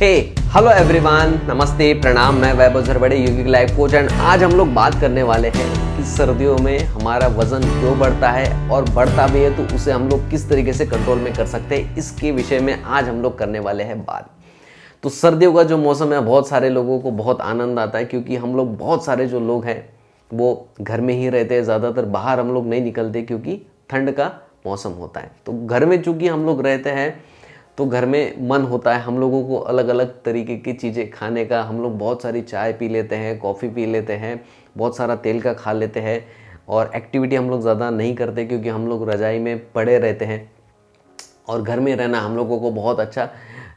हे hello everyone, नमस्ते, प्रणाम। मैं वैभव झरबड़े, योगिक लाइफ कोच। एंड आज हम लोग बात करने वाले हैं कि सर्दियों में हमारा वजन क्यों बढ़ता है और बढ़ता भी है तो उसे हम लोग किस तरीके से कंट्रोल में कर सकते हैं, इसके विषय में आज हम लोग करने वाले हैं बात। तो सर्दियों का जो मौसम है, बहुत सारे लोगों को बहुत आनंद आता है क्योंकि हम लोग बहुत सारे जो लोग हैं वो घर में ही रहते हैं, ज़्यादातर बाहर हम लोग नहीं निकलते क्योंकि ठंड का मौसम होता है। तो घर में चूँकि हम लोग रहते हैं तो घर में मन होता है हम लोगों को अलग अलग तरीके की चीज़ें खाने का। हम लोग बहुत सारी चाय पी लेते हैं, कॉफ़ी पी लेते हैं, बहुत सारा तेल का खा लेते हैं और एक्टिविटी हम लोग ज़्यादा नहीं करते क्योंकि हम लोग रज़ाई में पड़े रहते हैं और घर में रहना हम लोगों को बहुत अच्छा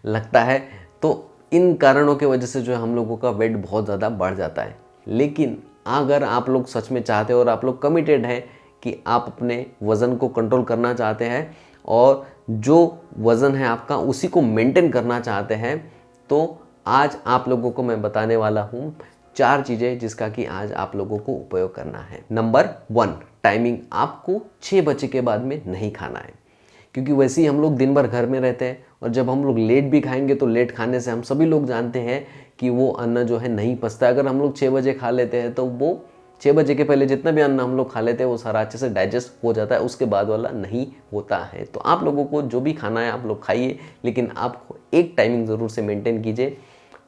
लगता है। तो इन कारणों की वजह से जो है हम लोगों का वेट बहुत ज़्यादा बढ़ जाता है। लेकिन अगर आप लोग सच में चाहते हो और आप लोग कमिटेड हैं कि आप अपने वज़न को कंट्रोल करना चाहते हैं और जो वज़न है आपका उसी को मेंटेन करना चाहते हैं, तो आज आप लोगों को मैं बताने वाला हूँ 4 चीज़ें जिसका कि आज आप लोगों को उपयोग करना है। Number 1, timing. आपको 6 बजे के बाद में नहीं खाना है क्योंकि वैसे ही हम लोग दिन भर घर में रहते हैं और जब हम लोग लेट भी खाएंगे तो लेट खाने से हम सभी लोग जानते हैं कि वो अन्न जो है नहीं पचता। अगर हम लोग 6 बजे खा लेते हैं तो वो 6 बजे के पहले जितना भी अन्न हम लोग खा लेते हैं वो सारा अच्छे से डाइजेस्ट हो जाता है, उसके बाद वाला नहीं होता है। तो आप लोगों को जो भी खाना है आप लोग खाइए, लेकिन आप एक टाइमिंग ज़रूर से मेंटेन कीजिए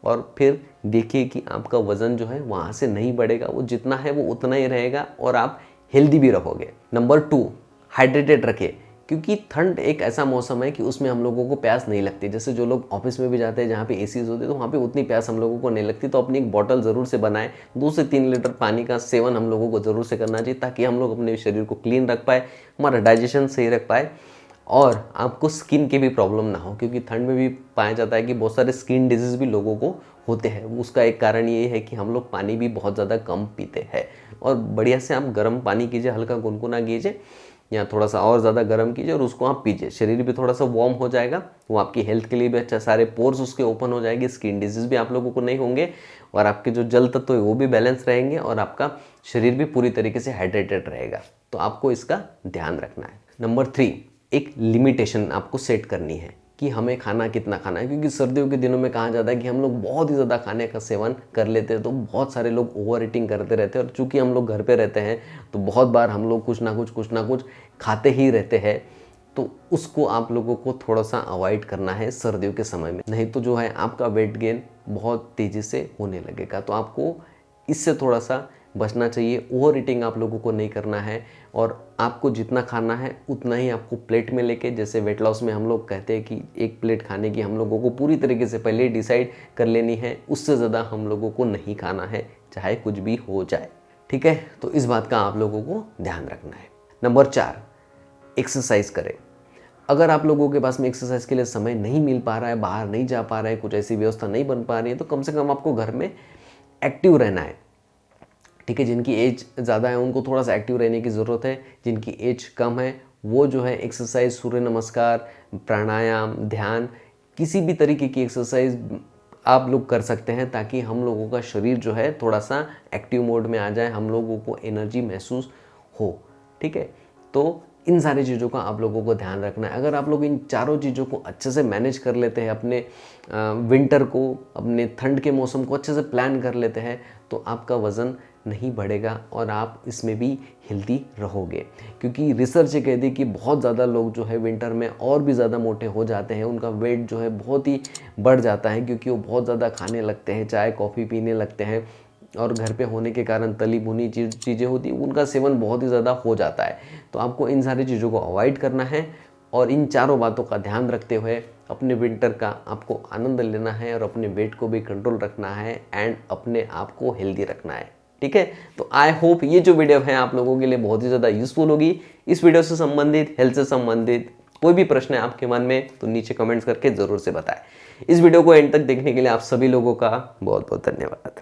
और फिर देखिए कि आपका वज़न जो है वहाँ से नहीं बढ़ेगा, वो जितना है वो उतना ही रहेगा और आप हेल्दी भी रहोगे। नंबर 2, हाइड्रेटेड रखिए क्योंकि ठंड एक ऐसा मौसम है कि उसमें हम लोगों को प्यास नहीं लगती। जैसे जो लोग ऑफिस में भी जाते हैं जहाँ पे एसीज होते हैं तो वहाँ पे उतनी प्यास हम लोगों को नहीं लगती। तो अपनी एक बॉटल ज़रूर से बनाएं। 2 से 3 लीटर पानी का सेवन हम लोगों को ज़रूर से करना चाहिए ताकि हम लोग अपने शरीर को क्लीन रख पाए, हमारा डाइजेशन सही रख पाए और आपको स्किन की भी प्रॉब्लम ना हो क्योंकि ठंड में भी पाया जाता है कि बहुत सारे स्किन डिजीज़ भी लोगों को होते हैं। उसका एक कारण ये है कि हम लोग पानी भी बहुत ज़्यादा कम पीते हैं। और बढ़िया से आप गर्म पानी कीजिए, हल्का गुनगुना कीजिए या थोड़ा सा और ज़्यादा गर्म कीजिए और उसको आप पीजिए। शरीर भी थोड़ा सा वार्म हो जाएगा, वो आपकी हेल्थ के लिए भी अच्छा, सारे पोर्स उसके ओपन हो जाएंगे, स्किन डिजीज़ भी आप लोगों को नहीं होंगे और आपके जो जल तत्व है वो भी बैलेंस रहेंगे और आपका शरीर भी पूरी तरीके से हाइड्रेटेड रहेगा। तो आपको इसका ध्यान रखना है। नंबर 3, एक लिमिटेशन आपको सेट करनी है कि हमें खाना कितना खाना है क्योंकि सर्दियों के दिनों में कहा जाता है कि हम लोग बहुत ही ज़्यादा खाने का सेवन कर लेते हैं। तो बहुत सारे लोग ओवर ईटिंग करते रहते हैं और चूंकि हम लोग घर पे रहते हैं तो बहुत बार हम लोग कुछ ना कुछ खाते ही रहते हैं। तो उसको आप लोगों को थोड़ा सा अवॉइड करना है सर्दियों के समय में, नहीं तो जो है आपका वेट गेन बहुत तेज़ी से होने लगेगा। तो आपको इससे थोड़ा सा बचना चाहिए। ओवर ईटिंग आप लोगों को नहीं करना है और आपको जितना खाना है उतना ही आपको प्लेट में लेके, जैसे वेट लॉस में हम लोग कहते हैं कि 1 प्लेट खाने की हम लोगों को पूरी तरीके से पहले डिसाइड कर लेनी है, उससे ज़्यादा हम लोगों को नहीं खाना है चाहे कुछ भी हो जाए। ठीक है, तो इस बात का आप लोगों को ध्यान रखना है। नंबर 4, एक्सरसाइज करें। अगर आप लोगों के पास में एक्सरसाइज के लिए समय नहीं मिल पा रहा है, बाहर नहीं जा पा रहे हैं, कुछ ऐसी व्यवस्था नहीं बन पा रही है, तो कम से कम आपको घर में एक्टिव रहना है। ठीक है, जिनकी एज ज़्यादा है उनको थोड़ा सा एक्टिव रहने की ज़रूरत है। जिनकी एज कम है वो जो है एक्सरसाइज, सूर्य नमस्कार, प्राणायाम, ध्यान, किसी भी तरीके की एक्सरसाइज आप लोग कर सकते हैं ताकि हम लोगों का शरीर जो है थोड़ा सा एक्टिव मोड में आ जाए, हम लोगों को एनर्जी महसूस हो। ठीक है, तो इन सारी चीज़ों का आप लोगों को ध्यान रखना है। अगर आप लोग इन चारों चीज़ों को अच्छे से मैनेज कर लेते हैं, अपने विंटर को, अपने ठंड के मौसम को अच्छे से प्लान कर लेते हैं, तो आपका वज़न नहीं बढ़ेगा और आप इसमें भी हेल्दी रहोगे। क्योंकि रिसर्च ये कहती है कि बहुत ज़्यादा लोग जो है विंटर में और भी ज़्यादा मोटे हो जाते हैं, उनका वेट जो है बहुत ही बढ़ जाता है क्योंकि वो बहुत ज़्यादा खाने लगते हैं, चाय कॉफ़ी पीने लगते हैं और घर पे होने के कारण तली भुनी चीज़ें होती हैं, उनका सेवन बहुत ही ज़्यादा हो जाता है। तो आपको इन सारी चीज़ों को अवॉइड करना है और इन चारों बातों का ध्यान रखते हुए अपने विंटर का आपको आनंद लेना है और अपने वेट को भी कंट्रोल रखना है एंड अपने आप को हेल्दी रखना है। ठीक है, तो आई होप ये जो वीडियो है आप लोगों के लिए बहुत ही ज़्यादा यूजफुल होगी। इस वीडियो से संबंधित, हेल्थ से संबंधित कोई भी प्रश्न है आपके मन में तो नीचे कमेंट्स करके ज़रूर से बताएं। इस वीडियो को एंड तक देखने के लिए आप सभी लोगों का बहुत बहुत धन्यवाद।